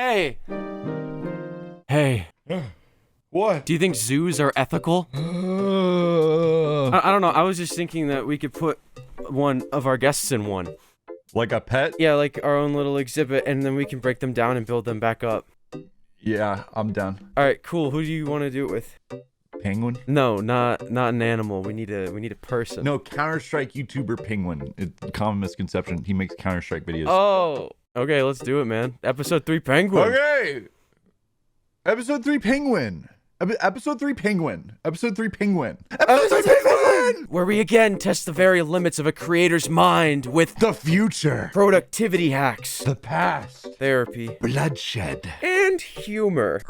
Hey! Hey. What? Do you think zoos are ethical? I don't know. I was just thinking that we could put one of our guests in one. Like a pet? Yeah, like our own little exhibit, and then we can break them down and build them back up. Yeah, I'm down. All right, cool. Who do you want to do it with? Penguin? No, not an animal. We need a person. No, Counter-Strike YouTuber Penguin. Common misconception. He makes Counter-Strike videos. Oh, okay. Let's do it, man. Episode 3 Penguin. Okay. Episode 3 Penguin. Episode 3 Penguin. Episode 3 Penguin. Episode 3 Penguin! Where we again test the very limits of a creator's mind with The future. productivity hacks, The past. therapy, Bloodshed. and humor.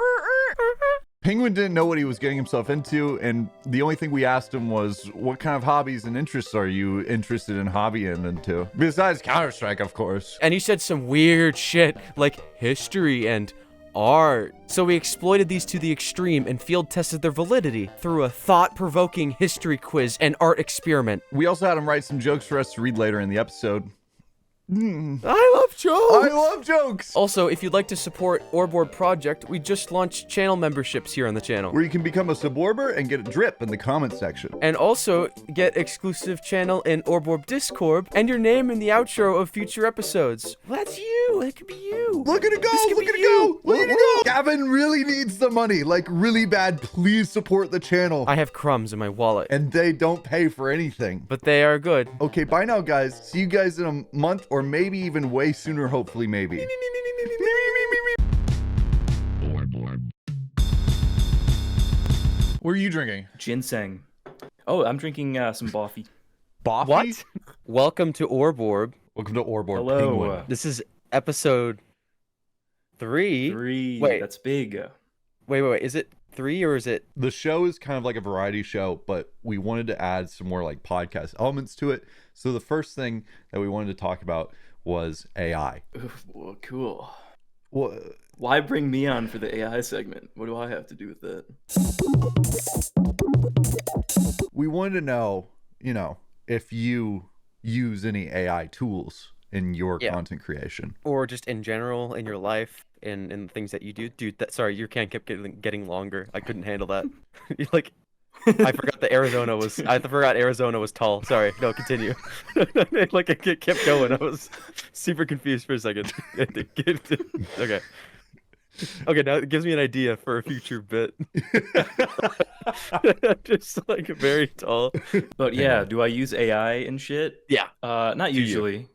Penguin didn't know what he was getting himself into, and the only thing we asked him was, what kind of hobbies and interests are you interested in hobbying into? Besides Counter-Strike, of course. And he said some weird shit like history and art. So we exploited these to the extreme and field tested their validity through a thought-provoking history quiz and art experiment. We also had him write some jokes for us to read later in the episode. I love jokes! I love jokes! Also, if you'd like to support Orborb Project, we just launched channel memberships here on the channel. Where you can become a SUBORBER and get a drip in the comments section. And also get exclusive channel in Orborb Discord and your name in the outro of future episodes. Well, that's you. That could be you. Look at it go! This could Look be at it you. go! Look at it go! Gavin really needs the money, like really bad. Please support the channel. I have crumbs in my wallet, And they don't pay for anything. but they are good. Okay, bye now, guys. See you guys in a month, or maybe even way sooner, hopefully, maybe. What are you drinking? Ginseng. Oh, I'm drinking some Boffy. Boffy? What? Welcome to Orborb. Welcome to Orborb Hello. Penguin. This is episode 3. 3. Wait. That's big. Wait. Is it 3 or is it? The show is kind of like a variety show, but we wanted to add some more like podcast elements to it. So the first thing that we wanted to talk about was AI. Oof, well, cool. Well, Why bring me on for the AI segment? What do I have to do with that? we wanted to know, if you use any AI tools in your content creation. Or just in general in your life and things that you do? Dude, sorry, your can kept getting longer. I couldn't handle that. Like, I forgot that Arizona was tall. Sorry, no, continue. Like it kept going. I was super confused for a second. Okay. Okay, now it gives me an idea for a future bit. Just like very tall. But yeah, do I use AI and shit? Yeah. Not usually.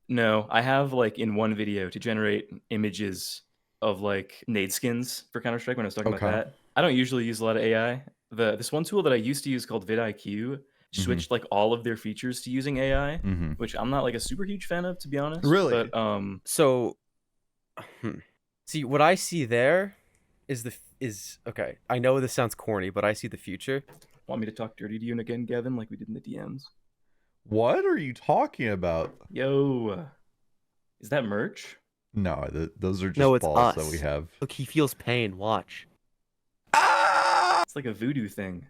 No, I have like in one video to generate images of like nade skins for Counter-Strike when I was talking about that. I don't usually use a lot of AI. This one tool that I used to use called vidIQ switched like all of their features to using AI, which I'm not like a super huge fan of, to be honest. Really? But So see, what I see there is okay. I know this sounds corny, but I see the future. want me to talk dirty to you again, Gavin, like we did in the DMs? What are you talking about? Yo, is that merch? No, those are just No, it's balls us. that we have. Look, he feels pain. Watch. It's like a voodoo thing.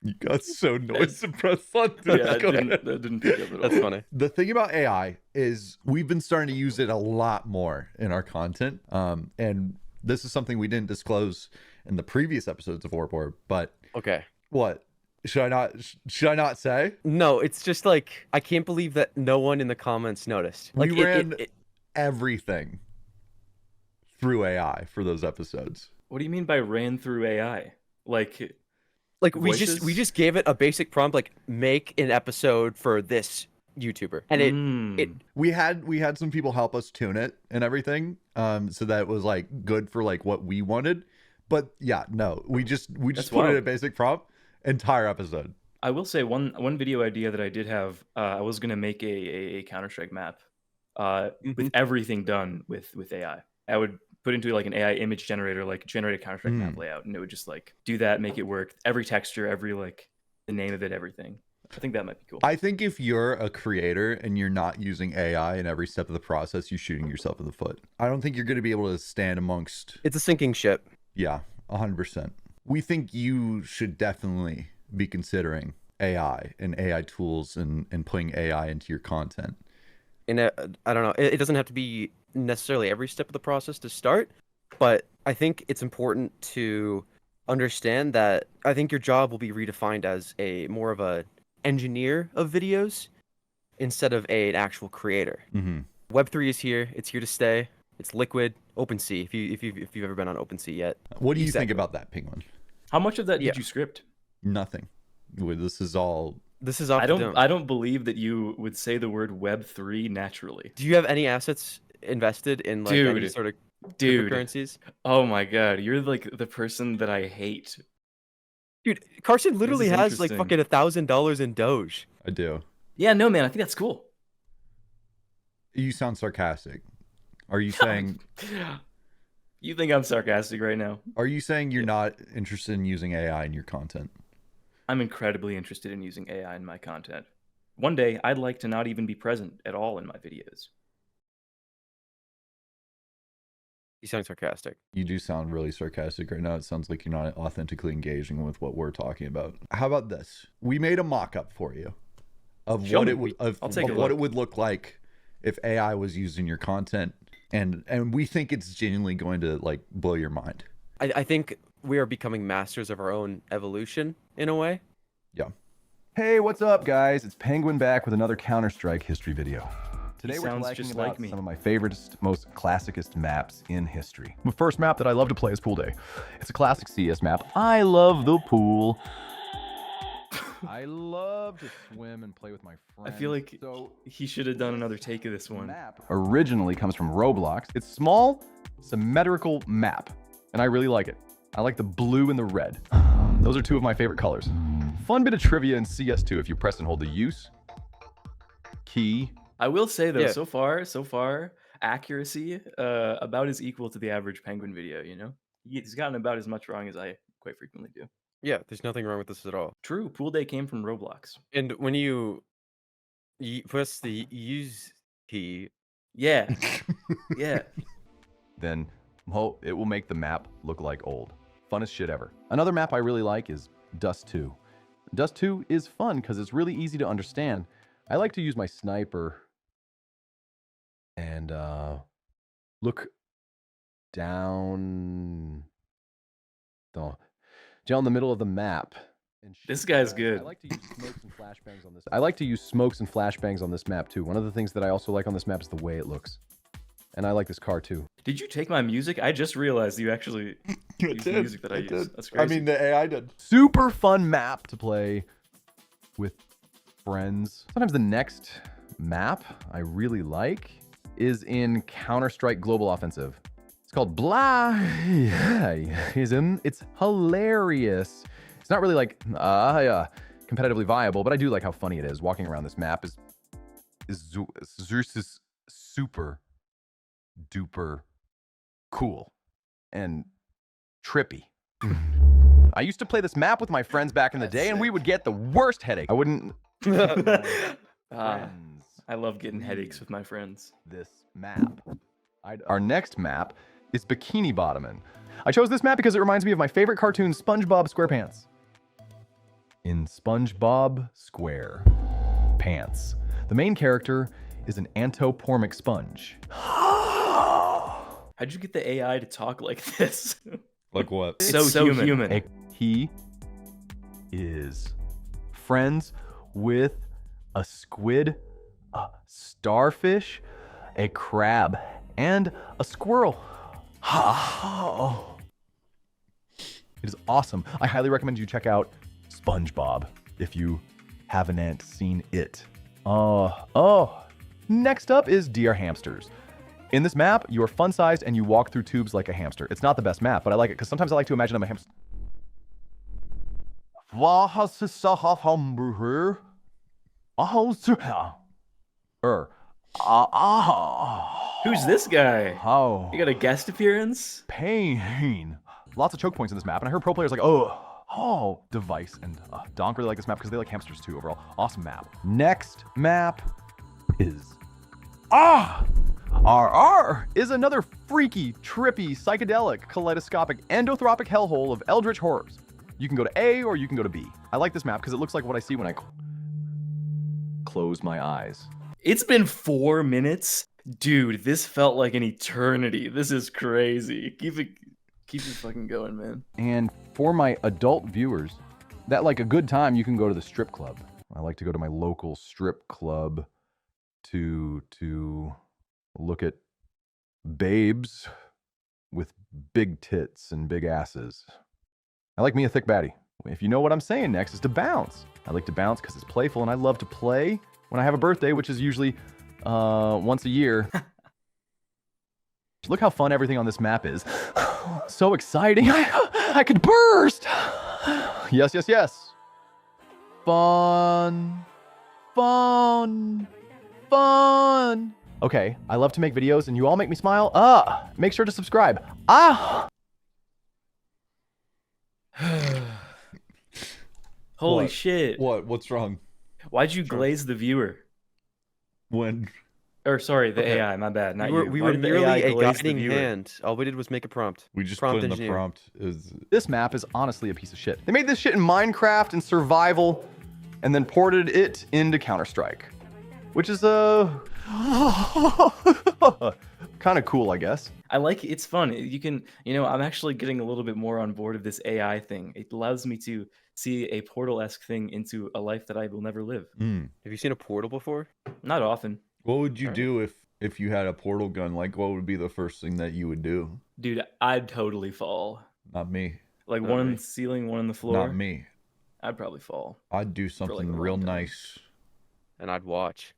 You got so noise suppressed on Yeah, that. Go ahead. that didn't pick up at all. That's funny. The thing about AI is we've been starting to use it a lot more in our content. And this is something we didn't disclose in the previous episodes of Orborb, but Okay. what? Should I not say? No, it's just like I can't believe that no one in the comments noticed. Like We ran everything through AI for those episodes. What do you mean by ran through AI? Like we voices? just gave it a basic prompt like make an episode for this YouTuber, and it We had some people help us tune it and everything, so that it was like good for like what we wanted. But yeah, no, we just put it in a wild. basic prompt, entire episode. I will say one video idea that I did have. I was gonna make a Counter-Strike map, with everything done with AI. I would put into like an AI image generator, like generate a Counter-Strike map layout, and it would just like do that, make it work. Every texture, every like the name of it, everything. I think that might be cool. I think if you're a creator and you're not using AI in every step of the process, you're shooting yourself in the foot. I don't think you're going to be able to stand amongst. it's a sinking ship. Yeah, 100%. We think you should definitely be considering AI and AI tools and putting AI into your content. in a, I don't know, it doesn't have to be necessarily every step of the process to start, but I think it's important to understand that I think your job will be redefined as a more of a engineer of videos instead of an actual creator. Mm-hmm. Web3 is here. It's here to stay. It's liquid. OpenSea. If you've ever been on OpenSea yet. What do you think Exactly. about that, Penguin? How much of that Yeah. did you script? Nothing. This is all. This is off I the don't. dome. I don't believe that you would say the word Web3 naturally. Do you have any assets invested in like any Dude. sort of Dude. cryptocurrencies? Oh my god, you're like the person that I hate. Dude, Carson literally is has like interesting. fucking $1,000 in Doge. I do. Yeah, no, man, I think that's cool. You sound sarcastic. Are you saying? You think I'm sarcastic right now? Are you saying you're not interested in using AI in your content? I'm incredibly interested in using AI in my content. One day, I'd like to not even be present at all in my videos. You sound sarcastic. You do sound really sarcastic right now. It sounds like you're not authentically engaging with what we're talking about. How about this? We made a mock-up for you of Show what me. it would I'll take a what it look. would look like if AI was used in your content, and we think it's genuinely going to like blow your mind. I think we are becoming masters of our own evolution in a way. Yeah. Hey, what's up, guys? It's Penguin back with another Counter-Strike history video. Today we're sounds talking just about like me. some of my favoriteest, most classicest maps in history. The first map that I love to play is Pool Day. It's a classic CS map. I love the pool. I love to swim and play with my I friends. feel like so he should have done another take of this the one. map originally comes from Roblox. It's small, symmetrical map, and I really like it. I like the blue and the red. Those are two of my favorite colors. Fun bit of trivia in CS2 if you press and hold the use key. I will say though, Yeah. so far, accuracy about is equal to the average Penguin video. You know, he's gotten about as much wrong as I quite frequently do. Yeah, there's nothing wrong with this at all. True, Pool Day came from Roblox. And when you press the use key, Yeah, yeah. Then it will make the map look like old. Funnest shit ever. Another map I really like is Dust 2. Dust 2 is fun because it's really easy to understand. I like to use my sniper and look down the middle of the map. And This shoot guy's guys. good. I like to use smokes and flashbangs on this. I like to use smokes and flashbangs on this map too. One of the things that I also like on this map is the way it looks. And I like this car too. Did you take my music? I just realized you actually used the music that I used. That's crazy. the AI did. Super fun map to play with friends. Sometimes the next map I really like is in Counter-Strike Global Offensive. It's called Blahism. It's hilarious. It's not really like competitively viable, but I do like how funny it is. Walking around this map is super duper cool and trippy. I used to play this map with my friends back in the day, and we would get the worst headache. I wouldn't. Ah, I love getting headaches with my friends. This map. Our next map is Bikini Bottomin'. I chose this map because it reminds me of my favorite cartoon, SpongeBob SquarePants. In SpongeBob SquarePants, the main character is an anthropomorphic sponge. How'd you get the AI to talk like this? Like what? It's so human. He is friends with a squid, a starfish, a crab, and a squirrel. It is awesome. I highly recommend you check out SpongeBob if you haven't seen it. Next up is Dear Hamsters. In this map, you are fun-sized and you walk through tubes like a hamster. It's not the best map, but I like it because sometimes I like to imagine I'm a hamster. Who's this guy? How? You got a guest appearance? Pain. Lots of choke points in this map, and I heard pro players like, Device and Donk really like this map because they like hamsters too overall. Awesome map. Next map is RR is another freaky, trippy, psychedelic, kaleidoscopic, endothropic hellhole of eldritch horrors. You can go to A or you can go to B. I like this map because it looks like what I see when I close my eyes. It's been 4 minutes? Dude, this felt like an eternity. This is crazy. Keep it fucking going, man. And for my adult viewers, that like a good time, you can go to the strip club. I like to go to my local strip club to look at babes with big tits and big asses. I like me a thick baddie. If you know what I'm saying next is to bounce. I like to bounce because it's playful, and I love to play when I have a birthday, which is usually once a year. Look how fun everything on this map is. So exciting. I could burst. Yes, yes, yes. Fun. Fun. Fun. Okay, I love to make videos and you all make me smile. Make sure to subscribe. Holy What? shit. What's wrong? Why'd you glaze the viewer? When? Or sorry, the Okay. AI, my bad. Not We you. were Why did the merely AI a glaze the guiding viewer? hand. All we did was make a prompt. We just Prompt put in the engineer. prompt is This map is honestly a piece of shit. They made this shit in Minecraft and survival and then ported it into Counter-Strike, which is kind of cool, I guess. I like it. It's fun. You can, I'm actually getting a little bit more on board of this AI thing. It allows me to see a Portal-esque thing into a life that I will never live. Have you seen a portal before? Not often. What would you do if you had a portal gun? Like, what would be the first thing that you would do? Dude, I'd totally fall. Not me. Like Not one on me. the ceiling, one on the floor. Not me. I'd probably fall. I'd do like, something a real long time. nice. And I'd watch.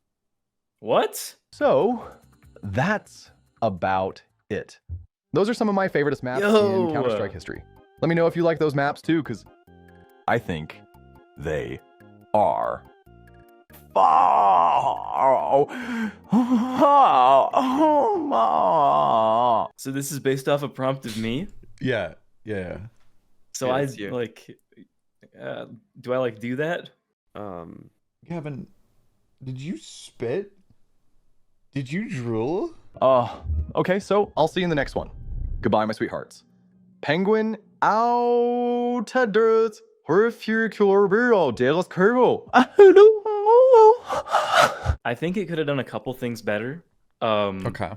What? So that's about it. Those are some of my favoriteest maps Yo. in Counter-Strike history. Let me know if you like those maps too, because I think they are So this is based off a prompt of me? Yeah. Yeah. So Yeah, I it's you. do I do that? Gavin, did you spit? Did you drool? Okay, so I'll see you in the next one. Goodbye, my sweethearts. Penguin out dirt. I think it could have done a couple things better. Okay.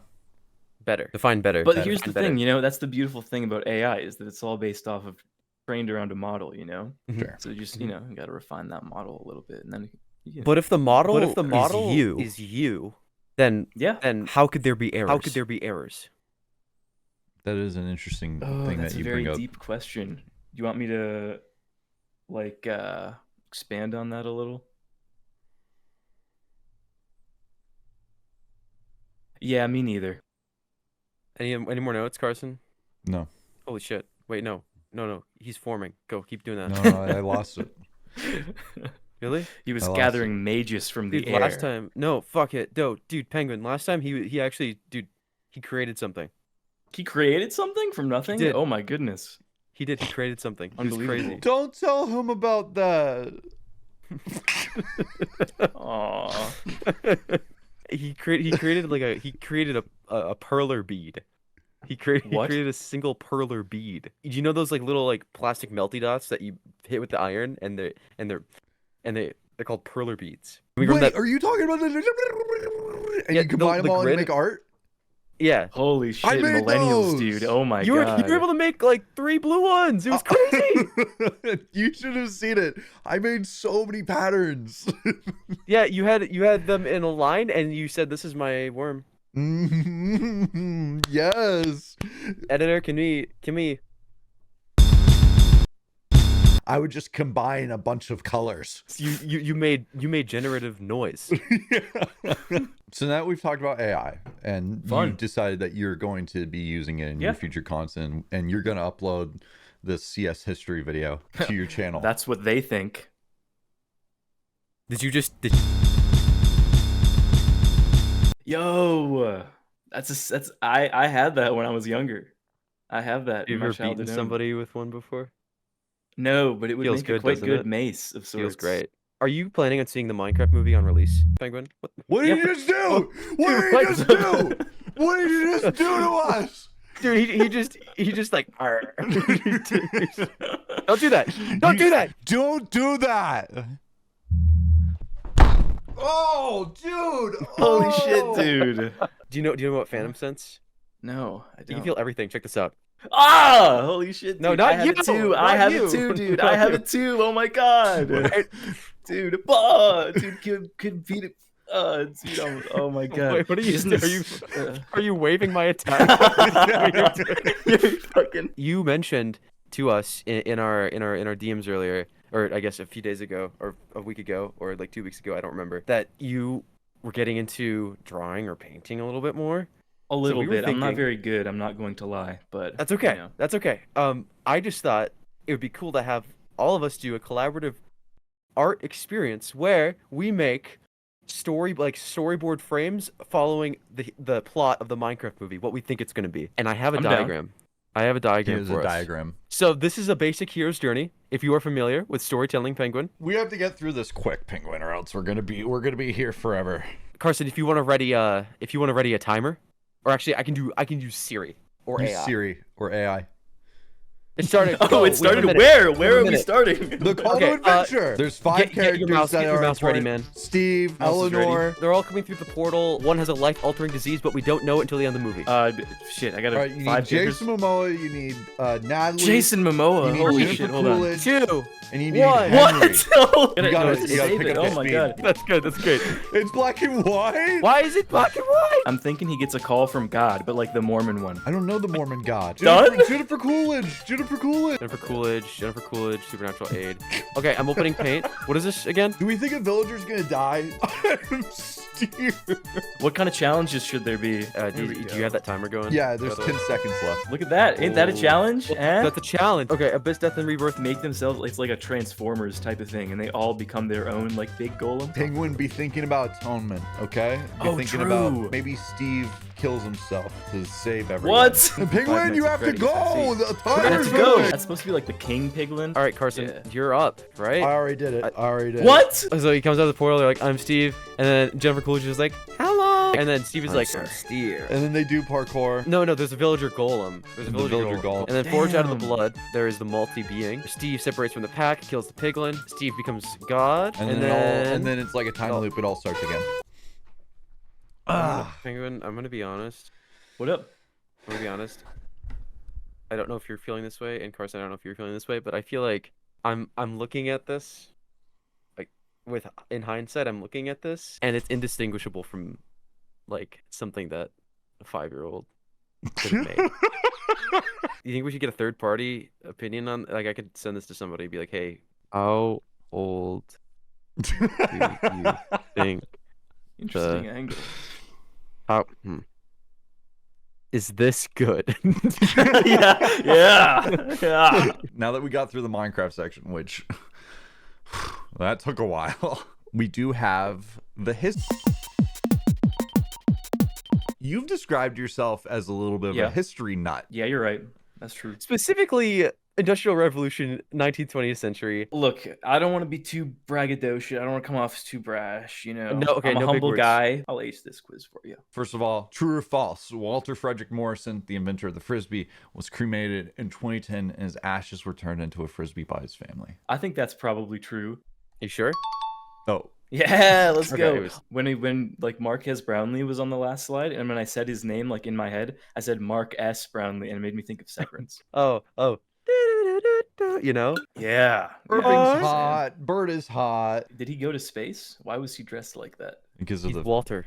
Better. Define better. But better. here's the Define better. thing, that's the beautiful thing about AI is that it's all based off of trained around a model, Sure. So just, you got to refine that model a little bit and then But if the model, model is you, then yeah. how could there be errors? How could there be errors? That is an interesting Oh, thing that's that a you very bring up. deep question. Do you want me to expand on that a little? Yeah, me neither. Any more notes, Carson? No. Holy shit! Wait, no. He's forming. Go, keep doing that. No, I lost it. Really? He was I lost gathering mages from the Dude, air. last time. No, fuck it. No, dude, Penguin. Last time he actually, dude, he created something. He created something from nothing? did. Oh my goodness. He did. He created something. It was Unbelievable. crazy. Don't tell him about that. Aw. He created a perler bead. He created a single perler bead. Do you know those little plastic melty dots that you hit with the iron and they're called perler beads? Wait, are you talking about the and Yeah, you combine the them all grid- and make art? Yeah. Holy shit, I made millennials, those! dude. Oh my You were god. able to make 3 blue ones. It was crazy. You should have seen it. I made so many patterns. Yeah, you had them in a line and you said this is my worm. Yes. Editor, can we I would just combine a bunch of colors. you made generative noise. So now we've talked about AI, and Fun. you decided that you're going to be using it in your Yeah. future content, and you're going to upload this CS history video to your channel. That's what they think. Did you just Yo, I had that when I was younger. I have that you in my ever beaten childhood home. somebody with one before? No, but it would Feels make a good, quite doesn't good it? mace of sorts. Feels great. Are you planning on seeing the Minecraft movie on release, Penguin? What? What did Yeah, you just do? What did What? you just do? What did you just do to us? Dude, he just "Arr." Don't do that. Don't do that. Don't do that. Oh, dude! Holy shit, Oh! dude. Do you know what Phantom Sense? No, I You don't. can feel everything. Check this out. Ah! Holy shit, dude. No, not I have you, it too. not I have you. it too, dude. Not I have you. it too. Oh my god. Dude, could beat it. Dude, oh my god. Wait, what are you? Isn't Are you waving my attack? You're fucking. You mentioned to us in our DMs earlier, or I guess a few days ago, or a week ago, or like 2 weeks ago, I don't remember, that you were getting into drawing or painting a little bit more. A little we were bit. I'm not thinking- very good. I'm not going to lie, but That's okay. You know. That's okay. I just thought it would be cool to have all of us do a collaborative art experience where we make storyboard frames following the plot of the Minecraft movie, what we think it's going to be. And I have a I'm down. diagram. I have a diagram Here's for a us. diagram. So this is a basic hero's journey. If you are familiar with storytelling, Penguin. We have to get through this quick, Penguin, or else we're gonna be here forever. Carson, if you want to ready a timer, or actually I can do Siri or Use AI. Siri or AI. It started. Oh, go, it we have a started minute. where? We Where have a are we minute. starting? The call Okay, to adventure. There's 5 get your characters mouse- that get your are mouse ready, important. man. Steve, Mouse is ready. Eleanor. They're all coming through the portal. One has a life-altering disease, but we don't know it until the end of the movie. Shit, I got All right, you need 5 Jason Momoa. You need Natalie. Jason Momoa. You need Holy Jennifer shit, hold on. Coolidge, 2. and you need One. Henry. What? Oh, You gotta save pick it. up Oh the my speed. god. That's good. That's good. It's black and white. Why is it black and white? I'm thinking he gets a call from God, but like the Mormon one. I don't know the Mormon God. Done? Jennifer Coolidge. Jennifer Coolidge. Jennifer Coolidge, supernatural aid. Okay, I'm opening paint. What is this again? Do we think a villager's gonna die? Steve. What kind of challenges should there be? Do you have that timer going? Yeah, there's by the 10 way? seconds left. Look at that. Ain't that a Oh. challenge? Eh? That's a challenge. Okay, Abyss, Death, and Rebirth. Make themselves, it's like a Transformers type of thing, and they all become their own like big golem. Penguin, be thinking about atonement, okay? Be Oh, thinking true. about maybe Steve kills himself to save everyone. What? And 5 Penguin, you Nights at have to Freddy's, go! I see. The I have timer's to go. going. That's supposed to be like the king piglin. All right, Carson, Yeah. you're up, right? I already did it. I already did it. What? So he comes out of the portal. They're like, "I'm Steve," and then Jennifer Coolidge is like, "Hello," and then Steve is like, "I'm Steve." And then they do parkour. No, there's a villager golem. There's a The villager, villager golem. And then forged out of the Damn. blood, there is the multi-being. Steve separates from the pack, kills the piglin. Steve becomes God, And then it's like a time loop. It all starts again. Penguin, I'm gonna be honest. What up? I'm gonna be honest. I don't know if you're feeling this way, and Carson, I don't know if you're feeling this way, but I feel like I'm looking at this, like in hindsight, I'm looking at this, and it's indistinguishable from like something that a 5-year-old could have made. You think we should get a third-party opinion on? Like, I could send this to somebody, and be like, "Hey, how old do you think? Interesting angle. How is this good?" yeah. Now that we got through the Minecraft section, which that took a while, we do have the history. You've described yourself as a little bit of Yeah. a history nut. Yeah, you're right. That's true. Specifically, Industrial Revolution, 19th, 20th century. Look, I don't want to be too braggadocious. I don't want to come off as too brash, you know. No, okay, I'm a no big humble words. guy. I'll ace this quiz for you. First of all, true or false? Walter Frederick Morrison, the inventor of the Frisbee, was cremated in 2010 and his ashes were turned into a Frisbee by his family. I think that's probably true. You sure? Oh, Yeah, let's Okay, go. it was- When like Marquez Brownlee was on the last slide, and when I said his name like in my head, I said Mark S. Brownlee, and it made me think of Severance. Oh. You know? Yeah. Irving's hot. Bird is hot. Did he go to space? Why was he dressed like that? Because of He's the Walter.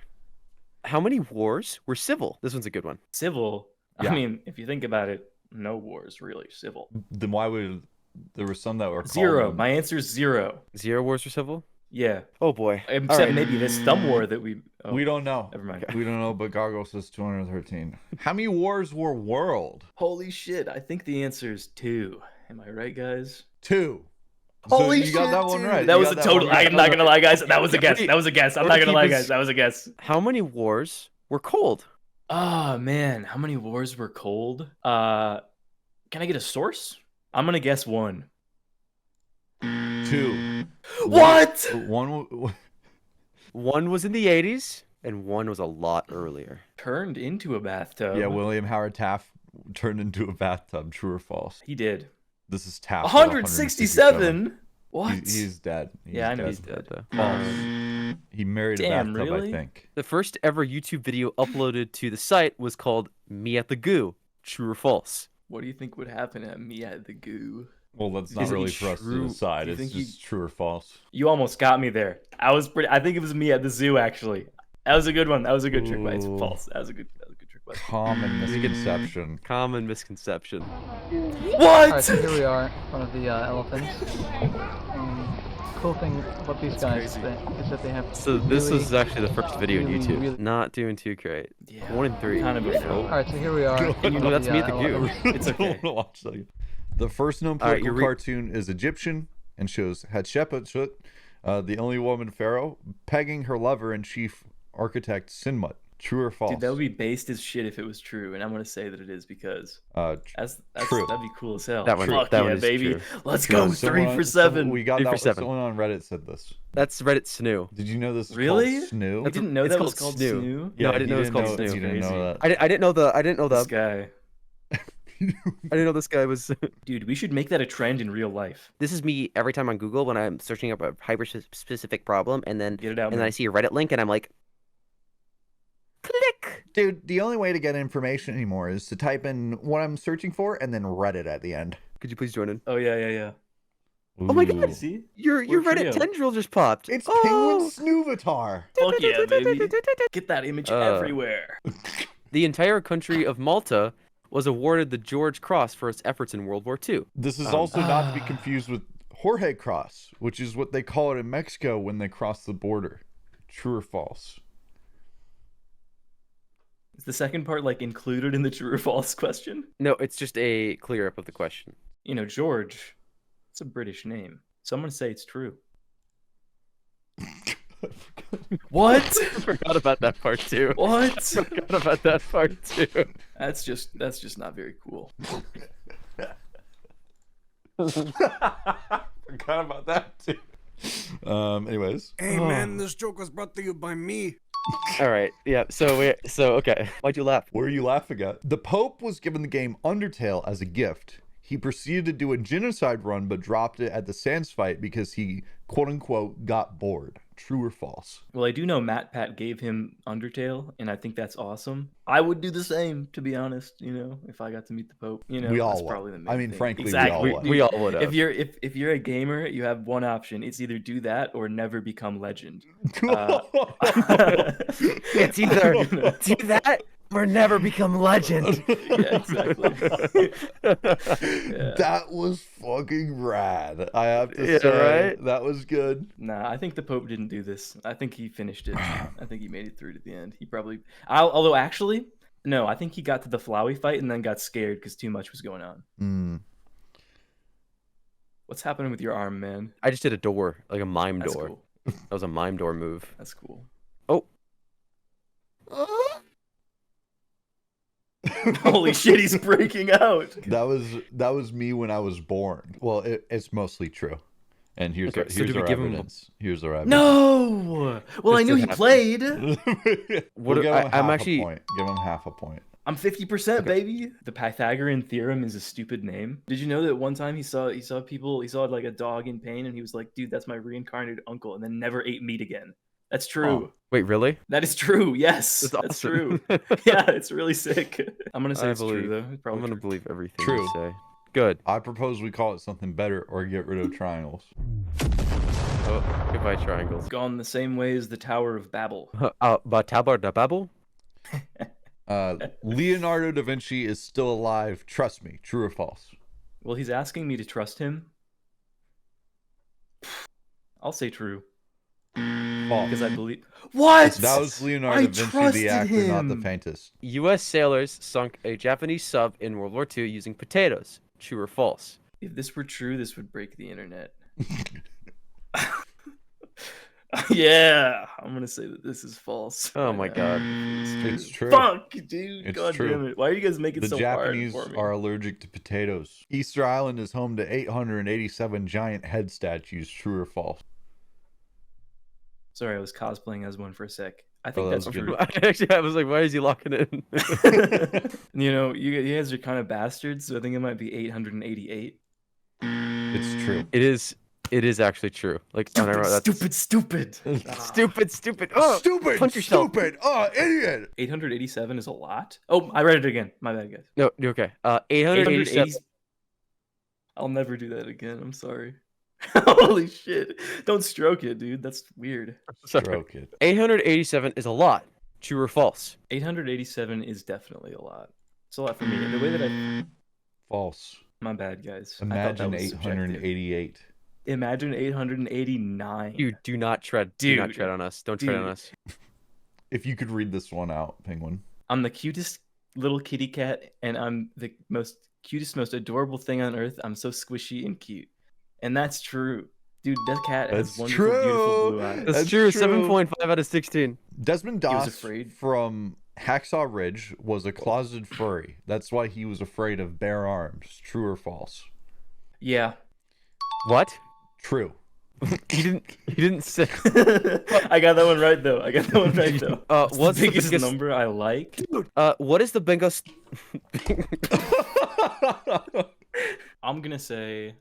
How many wars were civil? This one's a good one. Civil. Yeah. I mean, if you think about it, no wars really civil. then why would there were some that were called 0. them- My answer is 0. 0 wars were civil? Yeah. Oh boy. Except All right. maybe this thumb war that we. Oh, We don't know. Never mind. We don't know, but Gargo says 213. How many wars were world? Holy shit! I think the answer is 2. Am I right, guys? 2. Holy so you got that one dude. right. That You was got a that total. one right. I'm not gonna lie, guys. That was a guess. Pretty- That was a guess. I'm or not to gonna keep lie, his- guys. That was a guess. How many wars were cold? Oh man, how many wars were cold? Can I get a source? I'm gonna guess 1. 2. What? One. One was in the 80s, and one was a lot earlier. Turned into a bathtub. Yeah, William Howard Taft turned into a bathtub. True or false? He did. This is Taft. 167. What? He's dead. Yeah, I know dead. he's dead. False. He married a Damn, bathtub, really? I think. The first ever YouTube video uploaded to the site was called Me at the Goo. True or false? What do you think would happen at me at the goo? Well, that's Is not it really for us to true? decide. Do you It's think just true or false. You almost got me there. I think it was me at the zoo, actually. That was a good one. That was a good trick, but it's Ooh. false. That was a good trick. But... Common misconception. Common misconception. What? Alright, so here we are, one of the elephants. Cool thing about these guys crazy. is that they have So this really, was actually the first video on really, YouTube. really- Not doing too great. Yeah, 1 in 3. kind of a fail. Alright, so here we are. No, one of that's me at the goo. elephants. It's okay. I don't wanna watch that. The first known All right, political you're cartoon is Egyptian and shows Hatshepsut, the only woman pharaoh, pegging her lover and chief architect Sinmut. True or false? Dude, that would be based as shit if it was true, and I'm gonna say that it is because that's true. that'd be cool as hell. That one- Fuck that yeah, one is baby. true. Let's True. go 3 for 7. We got 3 that. for 7. Someone on Reddit said this. That's Reddit Snoo. Did you know this? Is Really? Called Snoo? I That's didn't what- know it's that was called called Snoo. Snoo. No, I didn't know it was called that. Snoo. You didn't know that. I didn't know This that. guy. I didn't know this guy was. Dude, we should make that a trend in real life. This is me every time on Google when I'm searching up a hyper specific problem, and then Get it out, and then man. I see a Reddit link, and I'm like, click. Dude, the only way to get information anymore is to type in what I'm searching for and then Reddit at the end. Could you please join in? Oh yeah. Oh my God. Ooh. See? Your We're Reddit trio. tendril just popped. It's Oh! Penguin Snoovatar. Fuck yeah, baby. Get that image everywhere. The entire country of Malta was awarded the George Cross for its efforts in World War II. This is also not to be confused with Jorge Cross, which is what they call it in Mexico when they cross the border. True or false? Is the second part like included in the true or false question? No, it's just a clear up of the question. You know, George, it's a British name. Someone say it's true. What? I forgot about that part too. What? Forgot about that part too. That's just not very cool. Forgot about that too. Anyways. Hey man, this joke was brought to you by me. All right. Yeah. So okay. Why'd you laugh? What are you laughing at? The Pope was given the game Undertale as a gift. He proceeded to do a genocide run, but dropped it at the Sans fight because he, quote unquote, got bored. True or false? Well, I do know Matt Pat gave him Undertale, and I think that's awesome. I would do the same, to be honest. You know, if I got to meet the Pope, you know, We all that's would. probably the main I mean, thing. frankly, we exactly. all would. We all would have. If you're a gamer, you have one option. It's either do that or never become legend. It's either do that or never become legend. Yeah, exactly. Yeah. That was fucking rad. I have to Yeah, say, right? that was good. Nah, I think the Pope didn't do this. I think he finished it. I think he made it through to the end. He probably, although actually, no, I think he got to the Flowey fight and then got scared because too much was going on. Mm. What's happening with your arm, man? I just did a door, like a mime That's door. cool. That was a mime door move. That's cool. Oh. Holy shit, he's breaking out. That was me when I was born. Well, it's mostly true. And here's Okay, our, so here's did we our give him- evidence. Here's our evidence. No. Well, I This knew did he happen. played. What We'll give him I'm half actually- a point. Give him half a point. I'm 50%, baby. The Pythagorean theorem is a stupid name. Did you know that one time he saw like a dog in pain and he was like, dude, that's my reincarnated uncle, and then never ate meat again. That's true. Oh. Wait, really? That is true. Yes, That's that's awesome. true. Yeah, it's really sick. I'm gonna say I it's believe. true though. It's I'm probably gonna true. believe everything True. you say. Good. I propose we call it something better or get rid of triangles. Oh, goodbye triangles. Gone the same way as the Tower of Babel. But Tabar da Babel? Leonardo da Vinci is still alive. Trust me. True or false? Well, he's asking me to trust him. I'll say true. False. Because I believe. What? That was Leonardo I da Vinci, trusted the actor, not the him. faintest. U.S. sailors sunk a Japanese sub in World War II using potatoes. True or false? If this were true, this would break the internet. Yeah, I'm gonna say that this is false. Oh my god. It's true. Fuck, dude. It's God true. damn it. Why are you guys making The so Japanese hard for me? are allergic to potatoes. Easter Island is home to 887 giant head statues. True or false? Sorry, I was cosplaying as one for a sec. I Oh, think that that's was true. Actually, I was like, why is he locking it in? You know, you guys are kind of bastards, so I think it might be 888. It's true. It is It is actually true. Like when I wrote that. Stupid. Stupid. Oh, punch yourself. Oh, idiot. 887 is a lot. Oh, I read it again. My bad, guys. No, you're okay. 887. 880. I'll never do that again. I'm sorry. Holy shit! Don't stroke it, dude. That's weird. Stroke it. 887 is a lot. True or false? 887 is definitely a lot. It's a lot for me. And the way that I False. My bad, guys. Imagine 888. Imagine 889. Dude, do not tread. Do not tread on us. Don't tread on us. If you could read this one out, Penguin. I'm the cutest little kitty cat, and I'm the cutest, most adorable thing on earth. I'm so squishy and cute. And that's true. Dude, that cat has wonderful, beautiful blue eyes. That's true. 7.5 out of 16. Desmond He was Doss afraid. from Hacksaw Ridge was a closeted furry. That's why he was afraid of bare arms. True or false? Yeah. What? True. He didn't say. I got that one right though. What's the biggest number I like? Dude, what is the biggest? I'm gonna say.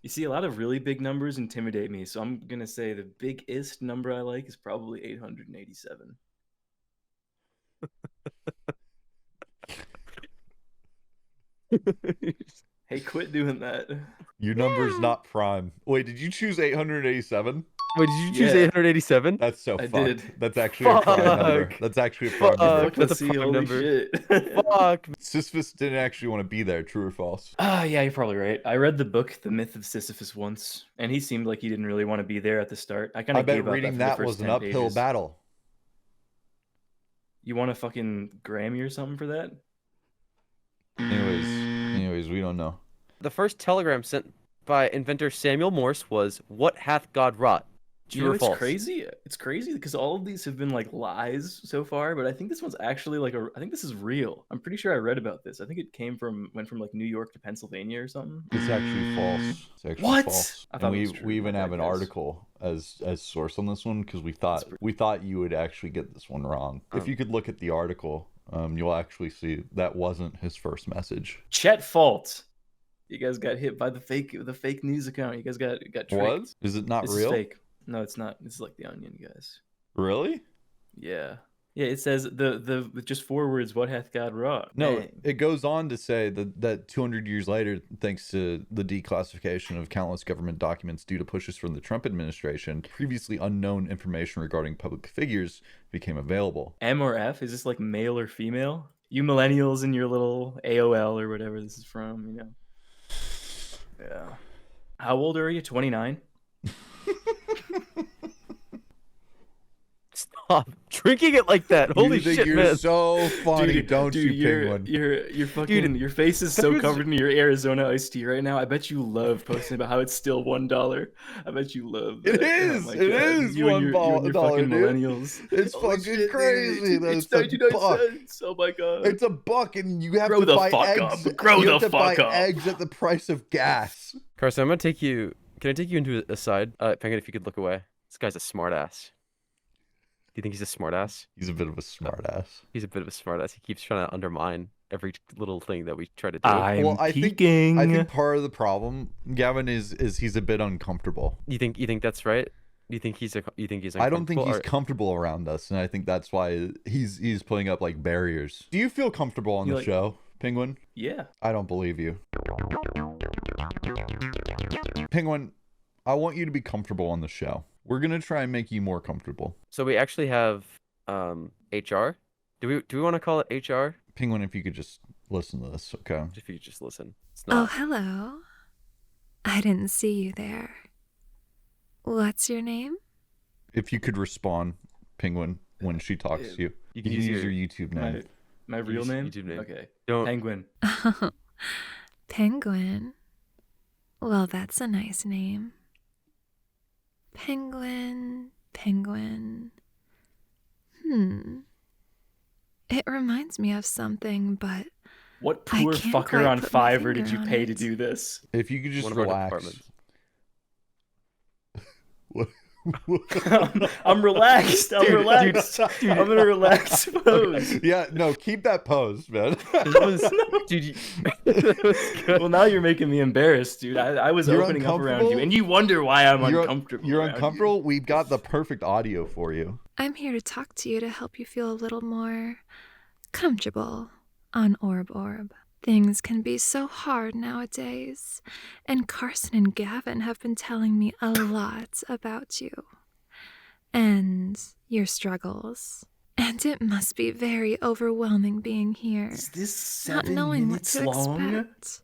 You see, a lot of really big numbers intimidate me, so I'm gonna say the biggest number I like is probably 887. Hey, quit doing that. Your number's not prime. Wait, did you choose 887? Wait, did you choose Yeah. 887? That's so I fucked. did. That's actually a prime number. Fuck. That's actually a prime number. Fuck. That's a See, prime holy number. shit. Fuck. Sisyphus didn't actually want to be there. True or false? Yeah, you're probably right. I read the book, The Myth of Sisyphus, once, and he seemed like he didn't really want to be there at the start. I kind I of bet gave up reading after that the first was an 10 uphill pages. battle. You want a fucking Grammy or something for that? Anyways, we don't know. The first telegram sent by inventor Samuel Morse was, "What hath God wrought?" True You know, or it's false? crazy. It's crazy because all of these have been like lies so far, but I think this one's actually like I think this is real. I'm pretty sure I read about this. I think it went from like New York to Pennsylvania or something. It's actually false. It's actually What? false. I thought And it was true. we even My have bad, an guys. article as source on this one because we thought you would actually get this one wrong. If you could look at the article, you'll actually see that wasn't his first message. Chet Fault. You guys got hit by the fake news account. You guys got tricked. What? Is it not This real? is fake. No, it's not. This is like the Onion, guys. Really? Yeah. Yeah, it says the just 4 words, what hath God wrought? No, Dang. it goes on to say that 200 years later, thanks to the declassification of countless government documents due to pushes from the Trump administration, previously unknown information regarding public figures became available. M or F? Is this like male or female? You millennials in your little AOL or whatever this is from, you know. Yeah. How old are you? 29? Stop drinking it like that. Holy you think shit, you're man. so funny, don't you, Penguin? You're fucking your face is so covered in your Arizona iced tea right now. I bet you love posting about how it's still $1. I bet you love that. It is. my It God. is You and your $1, fucking dude. millennials. It's Holy fucking shit, crazy. dude. That It's it's a 99 buck. cents. Oh my god. It's $1, and you have Grow to the buy fuck eggs. up. Grow you the have to buy fuck up. eggs at the price of gas. Carson, I'm gonna take you. Can I take you into a side? Penguin, if you could look away. This guy's a smartass. Do you think he's a smartass? He's a bit of a smartass. He's a bit of a smartass. He keeps trying to undermine every little thing that we try to do. I'm I peeking. think part of the problem, Gavin, is he's a bit uncomfortable. You think that's right? You think he's I don't think uncomfortable, he's or- comfortable around us, and I think that's why he's putting up like barriers. Do you feel comfortable on You the like- show, Penguin? Yeah. I don't believe you. Penguin, I want you to be comfortable on the show. We're gonna try and make you more comfortable. So we actually have HR. Do we want to call it HR? Penguin, if you could just listen to this, okay? If you just listen. It's Oh, not. hello. I didn't see you there. What's your name? If you could respond, Penguin, when she talks to you. You can use your YouTube name. My real Use name? YouTube name. Okay. Don't. Penguin. Penguin. Well, that's a nice name. Penguin. It reminds me of something, but What I poor can't fucker quite on put my Fiverr did finger you on pay to it. do this? If you could just One of our relax. departments. I'm relaxed. I'm relaxed. I'm in a relaxed pose. Yeah, no, keep that pose, man. That was, dude. That was good. Well, now you're making me embarrassed, dude. I was You're opening up around you, uncomfortable? and you wonder why I'm You're uncomfortable. You're around you. uncomfortable? We've got the perfect audio for you. I'm here to talk to you to help you feel a little more comfortable on Orb. Things can be so hard nowadays, and Carson and Gavin have been telling me a lot about you and your struggles. And it must be very overwhelming being here, Is this not 7 knowing what minutes to long? expect.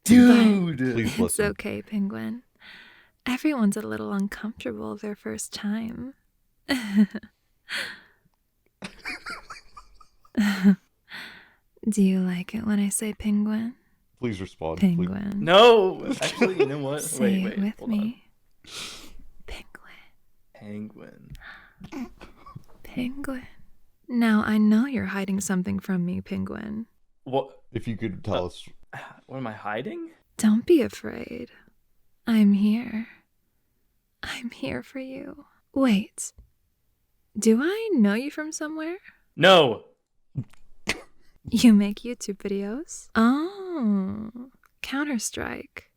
Dude. Please It's listen. okay, Penguin. Everyone's a little uncomfortable their first time. Do you like it when I say penguin? Please respond. Please. Penguin. No, actually, you know what? Say wait, it with hold on. me. Penguin. Penguin. Penguin. Now I know you're hiding something from me, Penguin. What? If you could tell us. What am I hiding? Don't be afraid. I'm here. I'm here for you. Wait. Do I know you from somewhere? No. You make YouTube videos? Oh, Counter-Strike.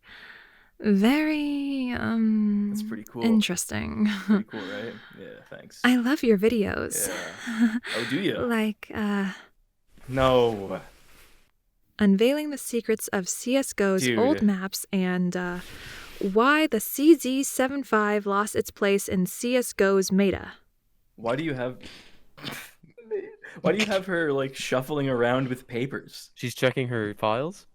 Very, That's pretty cool. interesting. Pretty cool, right? Yeah, thanks. I love your videos. Yeah. Oh, do you? Like, No. unveiling the secrets of CSGO's Dude. old maps and, why the CZ75 lost its place in CSGO's meta. Why do you have... Why do you have her, like, shuffling around with papers? She's checking her files.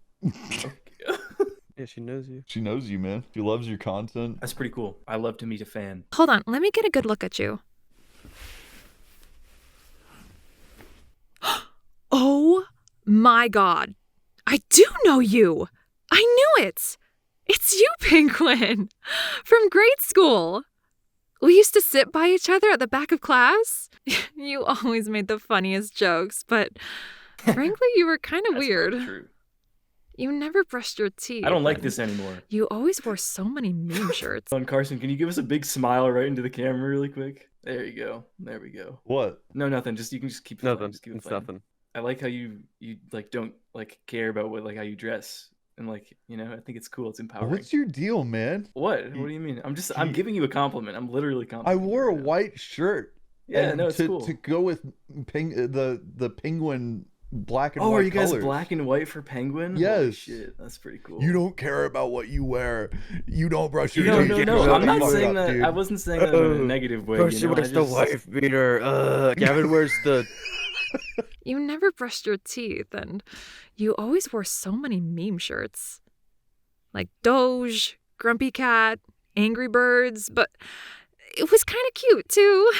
Yeah, she knows you. She knows you, man. She loves your content. That's pretty cool. I love to meet a fan. Hold on, let me get a good look at you. Oh my god. I do know you! I knew it! It's you, Penguin! From grade school! We used to sit by each other at the back of class. You always made the funniest jokes, but frankly, you were kind of That's weird. probably true. You never brushed your teeth. I don't like and this anymore. You always wore so many meme shirts. Carson, can you give us a big smile right into the camera really quick? There you go. There we go. What? No, nothing. You can just keep it playing. Nothing. Just keep it It's playing. nothing. I like how you like don't like care about what like how you dress and like I think it's cool. It's empowering. What's your deal, man? What? What do you mean? I'm giving you a compliment. I'm literally I complimenting. wore a you right now. white shirt. Yeah, and no, it's to, cool. to go with the penguin black and Oh, white are you guys colors. black and white for Penguin? Holy Yes. shit, that's pretty cool. You don't care about what you wear. You don't brush your No, teeth. no, Shut no. the I'm not fuck saying up, that. dude. I wasn't saying that in a negative way. First, You know? wears the wife beater. Gavin wears the. You never brushed your teeth, and you always wore so many meme shirts. Like Doge, Grumpy Cat, Angry Birds, but it was kind of cute, too.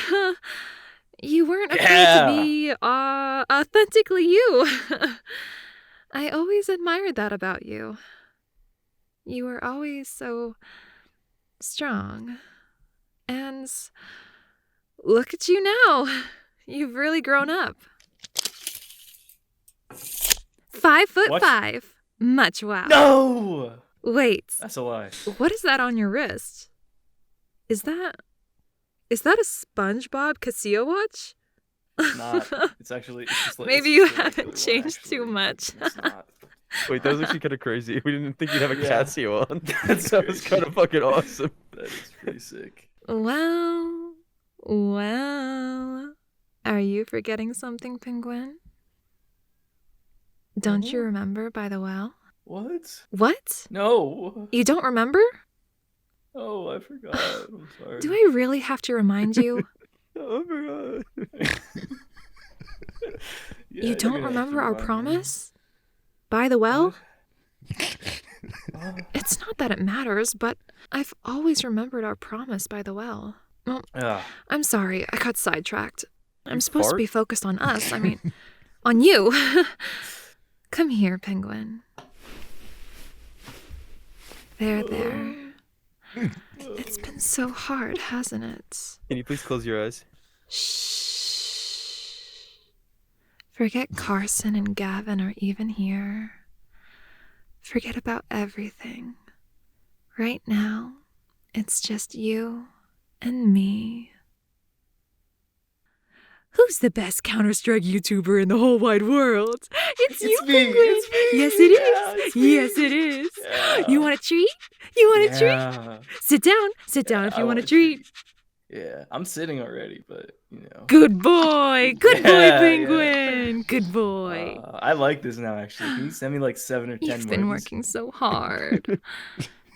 You weren't afraid to be authentically you. I always admired that about you. You were always so strong. And look at you now. You've really grown up. 5'5". Much wow. No, Wait, that's a lie. what is that on your wrist? Is that a SpongeBob Casio watch? It's not. It's actually. It's just like, Maybe it's you just a haven't regular one, changed too actually. much. It's not. Wait, that was actually kind of crazy. We didn't think you'd have a Yeah. Casio on. That's That was crazy. kind of fucking awesome. That is pretty sick. Well. Are you forgetting something, Penguin? Don't you remember by the well? What? What? No. You don't remember? Oh, I forgot. I'm sorry. Do I really have to remind you? Oh my god. Yeah, You you're don't gonna have remember to our remind me. promise? By the well? What? It's not that it matters, but I've always remembered our promise by the well. Well, Ah, I'm sorry, I got sidetracked. I'm You supposed to fart? be focused on us. I mean, on you. Come here, Penguin. There. It's been so hard, hasn't it? Can you please close your eyes? Shh. Forget Carson and Gavin are even here. Forget about everything. Right now, it's just you and me. Who's the best Counter-Strike YouTuber in the whole wide world? It's you, me, Penguin. it's me. Yes, it Yeah, is. it's me. Yes, it is. Yeah. You want a treat? You want a treat? Yeah. Sit down. Sit down if I you want a want a treat. Yeah, I'm sitting already, but you know. Good boy. Good boy, Yeah, Penguin. Good boy. I like this now, actually. Can you send me like 7 or 10 You've more? been of these? working so hard.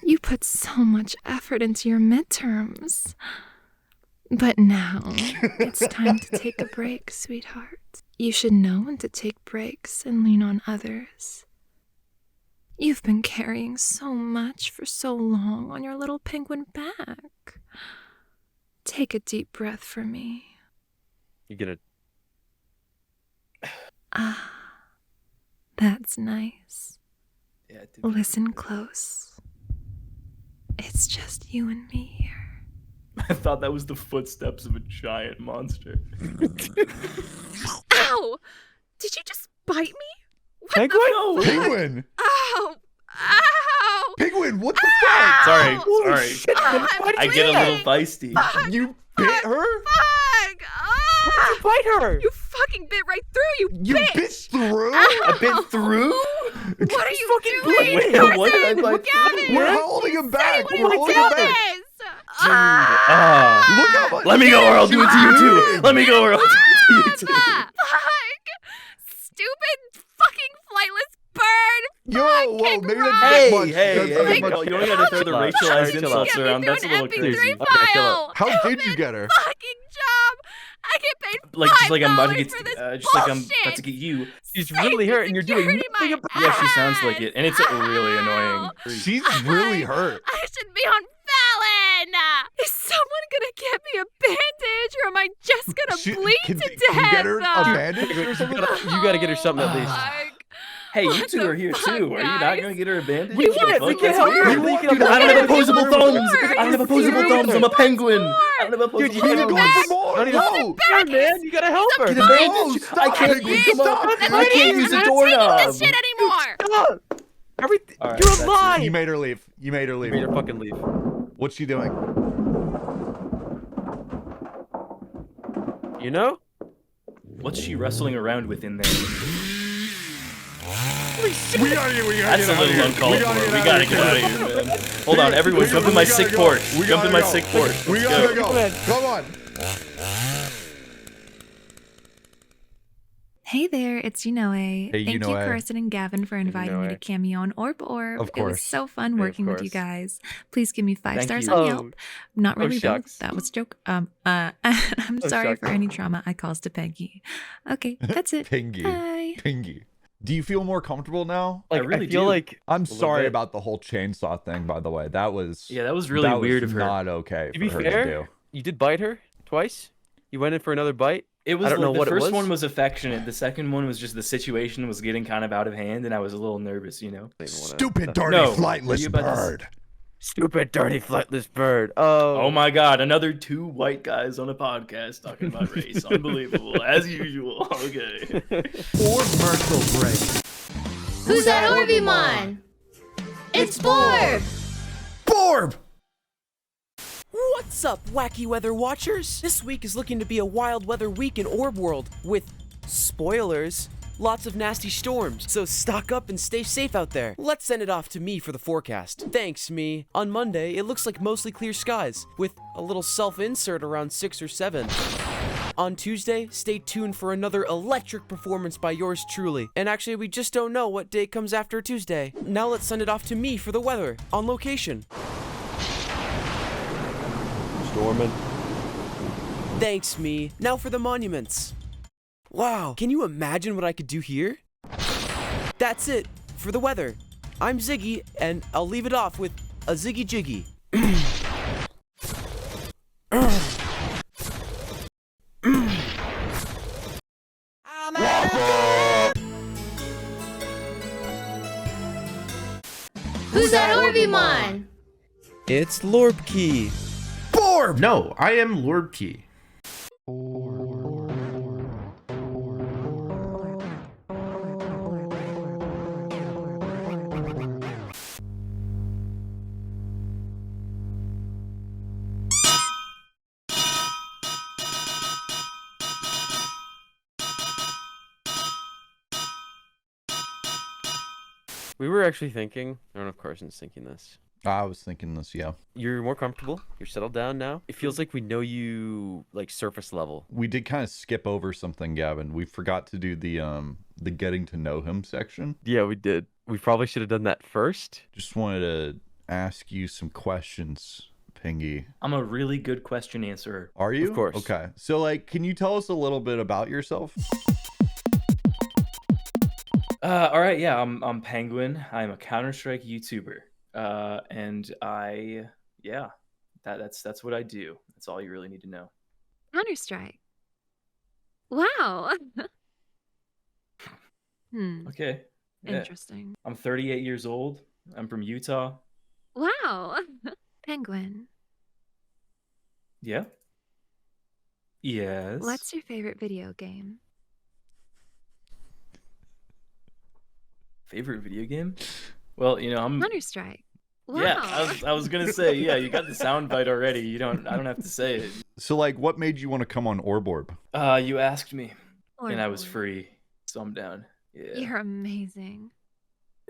You put so much effort into your midterms. But now, it's time to take a break, sweetheart. You should know when to take breaks and lean on others. You've been carrying so much for so long on your little penguin back. Take a deep breath for me. You gonna? Ah, that's nice. Yeah, dude. Listen close. It's just you and me here. I thought that was the footsteps of a giant monster. Ow! Did you just bite me? What Penguin? the fuck? Penguin! Ow! Ow! Penguin, what the fuck? Sorry, Ow! sorry. I'm I get a little bleeding. feisty. You bit her? Fuck! Ah! Bite her! You fucking bit right through, You bitch! bit through? I bit through? What are you doing? Wait, what did I bite Gavin! through? We're holding him back. What We're are you holding him doing? back. Ah. Look how much. Let me go or I'll do it to you too. Let me go or I'll do it to you too. Fuck! Stupid fucking flightless bird! Yo, whoa, maybe that's a Hey, bit much. hey, That's a hey, bit much. you don't gotta throw the Chill out. racialized Chill insults out. around. Get me That's a through an little MP3 crazy. Okay, chill file! How did you get her? Fucking job! I get paid Like, just like I'm about to $5 get, for this just like I'm about bullshit. to get you. She's really hurt, and you're doing Security nothing my about Yeah, she sounds ass. like it, and it's really annoying. Ow. She's really hurt. I should be on Fallon! Is someone gonna get me a bandage, or am I just gonna bleed can to you death? get her a bandage or You something? gotta get her something at least. Fuck. Hey, you What two the are here fuck, too. Are you not guys? gonna get her a bandage? We What the can't- we fuck? can't That's help weird. her. You want- You can- I don't have Get opposable her thumbs. more. I don't have opposable Dude, thumbs. I'm a penguin. more. I don't have opposable Dude, you He's gotta thumbs. going back. for more. Get No. Here, man, you gotta help her. Get a No, bandage. stop I can't it. even come Stop up. it. I can't use a I'm not doorknob. taking this shit anymore. Stop. Everything. All right, You're that's- alive. You made her leave. You made her leave. Made her fucking leave. What's she doing? You know? What's she wrestling around with in there? We gotta get That's a out of little here. uncalled We for. gotta We get gotta out get out of here, man. Hold on, everyone, jump in my sick port. Jump in my sick port. We Let's gotta go. go. Come on. Hey there, it's Eunoe. Hey, Thank you, Eunoe. Carson and Gavin, for inviting me to Eunoe. cameo on Orb. Of It course. was so fun Hey, of working with you course. guys. Please give me 5 Thank stars you. on Oh. Yelp. Not Oh, really though. shucks. That was a joke. I'm Oh, sorry shucks. for any trauma I caused to Peggy. Okay, that's it. Pingy. Bye. Pingy. Do you feel more comfortable now? Like, I really feel do. like I'm little sorry bit. about the whole chainsaw thing, by the way. That was Yeah, that was really that weird was of her. not okay To be for her fair, to do. you did bite her twice. You went in for another bite. It was I don't like know the what it first was. one was affectionate. The second one was just the situation was getting kind of out of hand, and I was a little nervous, you know. Stupid, dirty, No, are flightless you about to s- bird. Stupid, dirty, flightless bird. Oh. Oh my god, another 2 white guys on a podcast talking about race. Unbelievable, as usual. Okay. Orbmercial break. Who's that Orbimon? It's Borb! Borb! What's up, wacky weather watchers? This week is looking to be a wild weather week in Orb World with, spoilers, lots of nasty storms, so stock up and stay safe out there. Let's send it off to me for the forecast. Thanks, me. On Monday, it looks like mostly clear skies, with a little self-insert around 6 or 7. On Tuesday, stay tuned for another electric performance by yours truly. And actually, we just don't know what day comes after Tuesday. Now let's send it off to me for the weather, on location. Storming. Thanks, me. Now for the monuments. Wow, can you imagine what I could do here? That's it for the weather. I'm Ziggy, and I'll leave it off with a Ziggy Jiggy. Who's that Orbimon? It's Lorb Key. Borb! No, I am Lord Key. We were actually thinking, I don't know if Carson's thinking this. I was thinking this, yeah. You're more comfortable. You're settled down now. It feels like we know you like surface level. We did kind of skip over something, Gavin. We forgot to do the getting to know him section. Yeah, we did. We probably should have done that first. Just wanted to ask you some questions, Pengy. I'm a really good question answerer. Are you? Of course. Okay. So, like, can you tell us a little bit about yourself? All right, yeah, I'm Penguin. I'm a Counter-Strike YouTuber. And that's what I do. That's all you really need to know. Counter-Strike. Wow. Okay. Yeah. Interesting. I'm 38 years old. I'm from Utah. Wow. Penguin. Yeah. Yes. What's your favorite video game? Favorite video game? Well, I'm Counter-Strike. Wow. Yeah, I was gonna say, yeah, you got the soundbite already. I don't have to say it. So, like, what made you want to come on Orborb? You asked me, and I was Orborb. free, so I'm down. Yeah. You're amazing.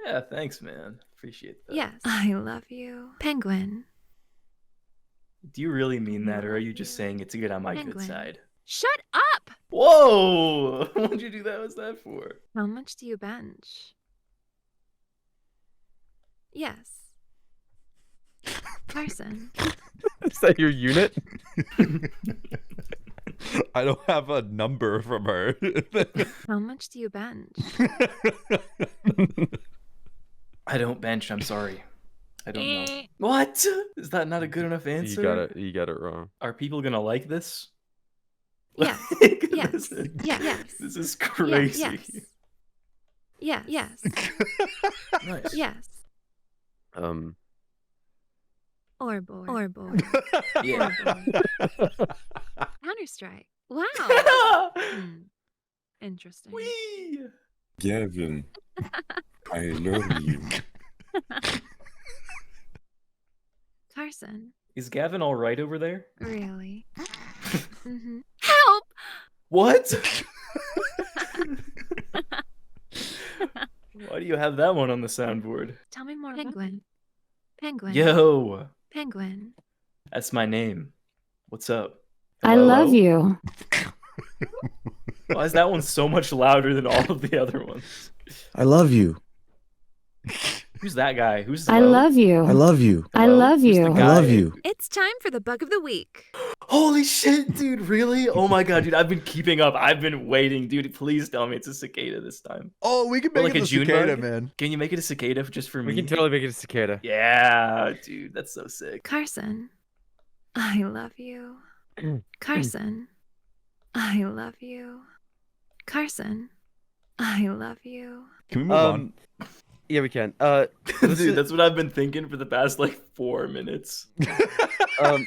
Yeah, thanks, man. Appreciate that. Yes. I love you. Penguin. Do you really mean that, or are you just saying it to get on my good Penguin. side? Shut up! Whoa! What'd you do that? What's that for? How much do you bench? Yes. Carson. Is that your unit? I don't have a number from her. How much do you bench? I don't bench. I'm sorry. I don't know. What? Is that not a good enough answer? You got it wrong. Are people gonna like this? Yes. Like, Yes. This is, Yes. this is crazy. Yes. Yes. Nice. Yes. Orborb. Orborb. Yeah. Counter-Strike. Wow. Interesting. Whee! Gavin, I love you. Carson. Is Gavin all right over there? Really? Help! What? Why do you have that one on the soundboard? Tell me more. Penguin. Penguin. Yo, Penguin. that's my name. What's up? I Hello? love you. Why is that one so much louder than all of the other ones? I love you. Who's that guy? Who's I hello? love you. I love you. I Hello? love Who's you. the I guy? love you. It's time for the bug of the week. Holy shit, dude, really? Oh my god, dude, I've been keeping up. I've been waiting, dude. Please tell me it's a cicada this time. Oh, we can Or make like it a a June cicada, bug? man. Can you make it a cicada just for me? We can totally make it a cicada. Yeah, dude, that's so sick. Carson. I love you. Carson. I love you. Carson. I love you. Can we move on? Yeah, we can. Dude, that's what I've been thinking for the past like 4 minutes. I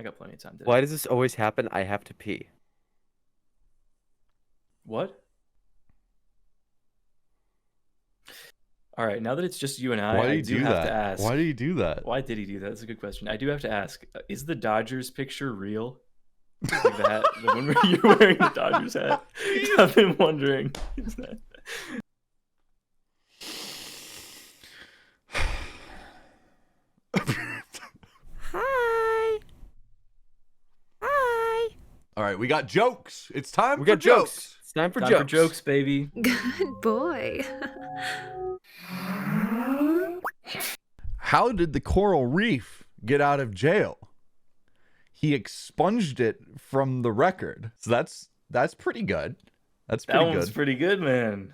got plenty of time. Why does this always happen? I have to pee. What? All right, now that it's just you and I, Why do I you do do have that? to ask. Why do you do that? Why did he do that? That's a good question. I do have to ask. Is the Dodgers picture real? Like the hat, the one where you're wearing the Dodgers hat. I've been wondering. Is that... Hi. Hi. All right, we got jokes. It's time We for got jokes. It's time for Time jokes. for jokes, baby. Good boy. How did the coral reef get out of jail? He expunged it from the record. So that's pretty good. That's That pretty one's good. pretty good, man.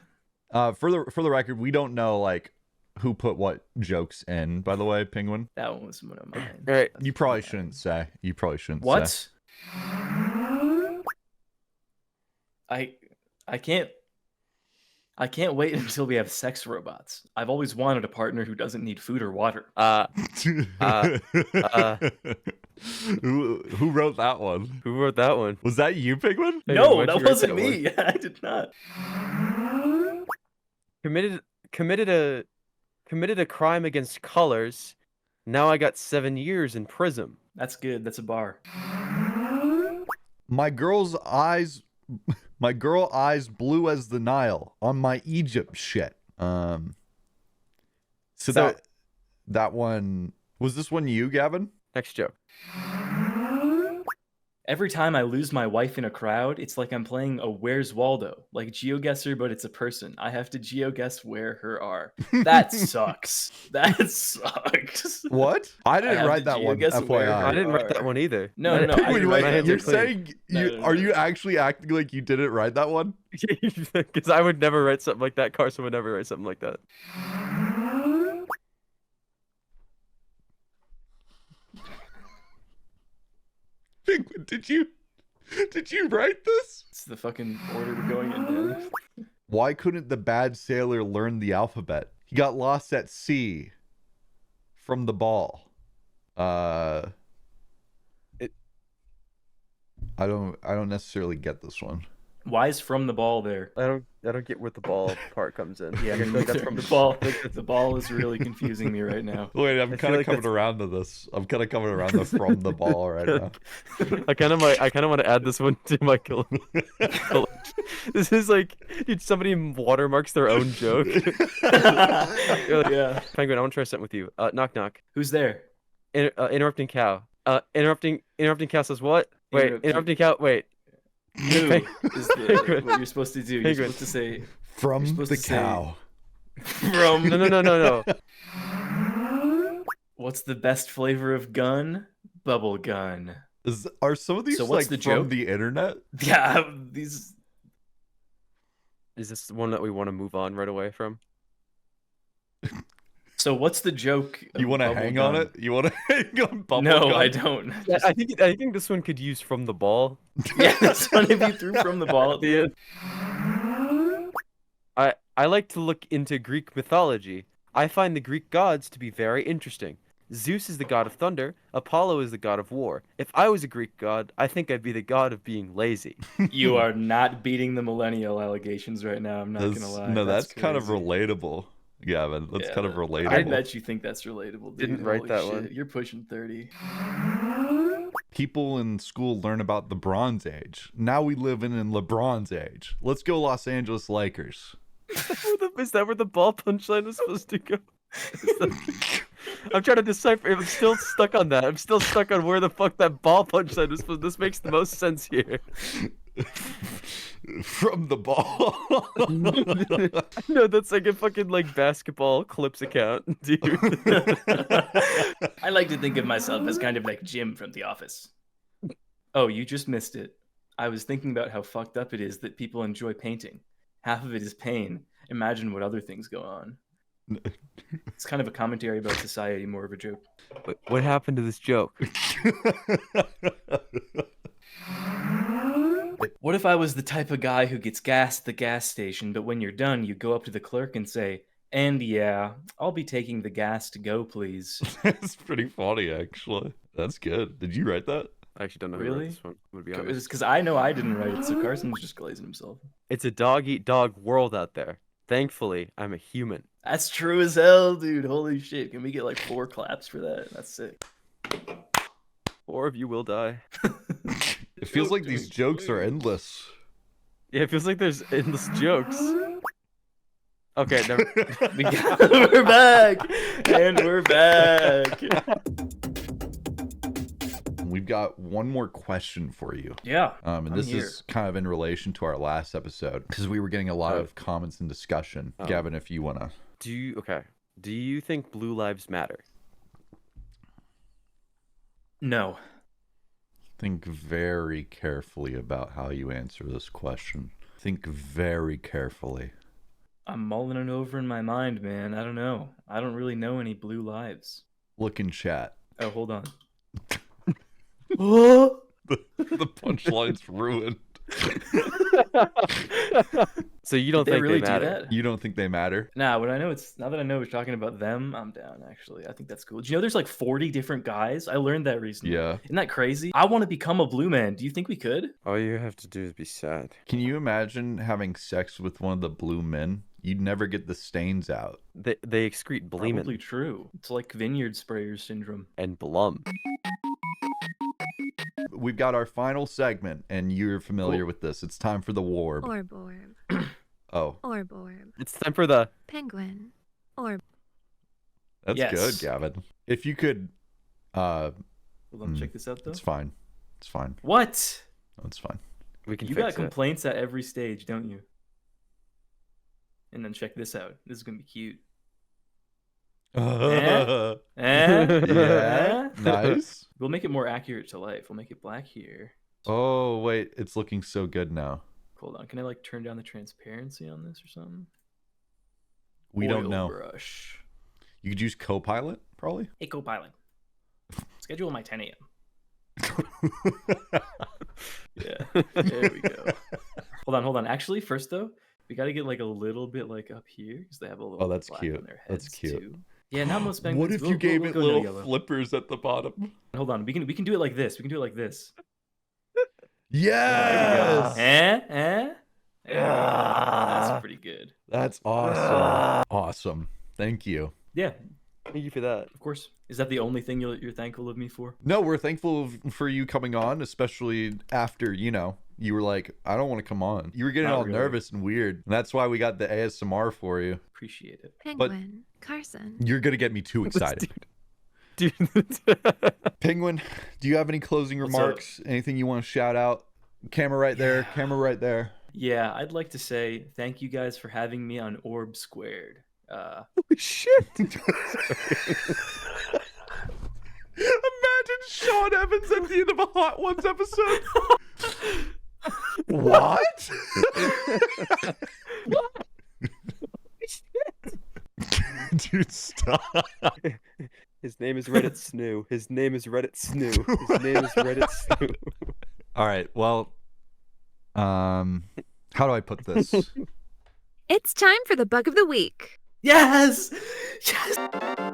For the record, we don't know like who put what jokes in. By the way, Penguin, That one was one of mine. All right. you probably shouldn't say. You probably shouldn't say. What? I can't wait until we have sex robots. I've always wanted a partner who doesn't need food or water. Who wrote that one? Who wrote that one? Was that you, Penguin? Hey, No, why'd that you write wasn't that one? me. I did not. Committed a crime against colors. Now I got 7 years in prison. That's good. That's a bar. My girl eyes blue as the Nile on my Egypt shit. So that one was this one you, Gavin? Next joke. Every time I lose my wife in a crowd, it's like I'm playing a Where's Waldo, like GeoGuessr, but it's a person. I have to GeoGuess where her are. That sucks. That sucks. What? I didn't write that one. FYI, I didn't write that one either. No. Wait, you're saying are you actually acting like you didn't write that one? Because I would never write something like that. Carson would never write something like that. Did you write this? It's the fucking order we're going in, man. Why couldn't the bad sailor learn the alphabet? He got lost at sea from the ball. I don't necessarily get this one. Why is from the ball there? I don't get where the ball part comes in. Yeah, I think that's from the ball. The ball is really confusing me right now. Wait, I'm kind of coming around to this. I'm kind of coming around to from the ball right now. I kind of want to add this one to my This is like, dude, somebody watermarks their own joke. Yeah. Penguin, I want to try something with you. Knock knock. Who's there? Interrupting cow. Interrupting cow says what? Wait, interrupting cow. Wait. Who is what you're supposed to do? You're supposed to say from the cow. From no. What's the best flavor of gun? Bubble gun. Are some of these so what's like the from joke? the internet? Yeah, these. Is this one that we want to move on right away from? So what's the joke? You want to hang on it? You want to hang on bubble No, gun? I don't. I think this one could use from the ball. Yeah, this one if you threw from the ball at the end. I like to look into Greek mythology. I find the Greek gods to be very interesting. Zeus is the god of thunder. Apollo is the god of war. If I was a Greek god, I think I'd be the god of being lazy. You are not beating the millennial allegations right now. I'm not gonna lie. No, that's kind of crazy. relatable. Gavin, that's kind of relatable. I bet you think that's relatable. Dude. Didn't write Holy that shit. one. You're pushing 30. People in school learn about the Bronze Age. Now we live in LeBron's age. Let's go Los Angeles Lakers. Is that where the ball punchline was supposed to go? I'm trying to decipher. I'm still stuck on that. I'm still stuck on where the fuck that ball punchline was supposed. This makes the most sense here. From the ball. No, that's like a fucking like basketball clips account, dude. I like to think of myself as kind of like Jim from The Office. Oh, you just missed it. I was thinking about how fucked up it is that people enjoy painting. Half of it is pain. Imagine what other things go on. It's kind of a commentary about society, more of a joke. What happened to this joke? What if I was the type of guy who gets gas at the gas station, but when you're done, you go up to the clerk and say, "And yeah, I'll be taking the gas to go, please." That's pretty funny, actually. That's good. Did you write that? I actually don't know Really? who wrote this one. To be honest. Because I know I didn't write it, so Carson's just glazing himself. It's a dog-eat-dog world out there. Thankfully, I'm a human. That's true as hell, dude. Holy shit. Can we get like 4 claps for that? That's sick. 4 of you will die. It feels like these jokes are endless. Yeah, it feels like there's endless jokes. Okay, never. We're back! And we're back! We've got one more question for you. Yeah. And this is kind of in relation to our last episode because we were getting a lot of comments and discussion. Gavin, if you want to. Do you think blue lives matter? No. Think very carefully about how you answer this question. Think very carefully. I'm mulling it over in my mind, man. I don't know. I don't really know any blue lives. Look in chat. Oh, hold on. The punchline's ruined. So you don't think really they matter? do that? You don't think they matter? Nah, but I know now that I know we're talking about them, I'm down, actually. I think that's cool. Do you know there's like 40 different guys? I learned that recently. Yeah. Isn't that crazy? I want to become a blue man. Do you think we could? All you have to do is be sad. Can you imagine having sex with one of the blue men? You'd never get the stains out. They excrete bleemin. Probably true. It's like vineyard sprayers syndrome. And blum. We've got our final segment, and you're familiar with this. It's time for the warb. Orborb. Oh, Orborb. It's time for the Penguin. Orb. that's Yes. good, Gavin. If you could, Hold on, check this out though. it's fine. It's fine. What? No, it's fine. we can You fix got it. complaints at every stage, don't you? And then check this out. This is gonna be cute. Yeah, Eh? nice. We'll make it more accurate to life. We'll make it black here. Oh wait, it's looking so good now. Hold on. Can I like turn down the transparency on this or something? We don't Oil know. Brush. You could use Copilot, probably. Hey, Copilot. Schedule my 10 a.m. Yeah. There we go. Hold on. Actually, first though, we got to get like a little bit like up here because they have a little. Oh, that's black cute. on their heads That's cute. Too. Yeah, not most penguins. What if We'll- you gave we'll it go no little yellow. flippers at the bottom? Hold on. We can do it like this. We can do it like this. Yes. There we go. That's pretty good. That's awesome. Awesome. Thank you. Yeah, Thank you for that. of course. Is that the only thing you're thankful of me for? No, we're thankful for you coming on, especially after, you were like, I don't want to come on. You were getting Not all really. nervous and weird. And that's why we got the ASMR for you. Appreciate it. Penguin. Carson. You're going to get me too excited. Dude. Penguin, do you have any closing What's up? remarks? Anything you want to shout out? Camera right there. Camera right there. Yeah, I'd like to say thank you guys for having me on Orb Squared. Holy shit. Imagine Sean Evans at the end of a Hot Ones episode. What? Dude, stop. His name is Reddit Snoo. His name is Reddit Snoo. His name is Reddit Snoo. All right. Well, how do I put this? It's time for the bug of the week. Yes! Yes!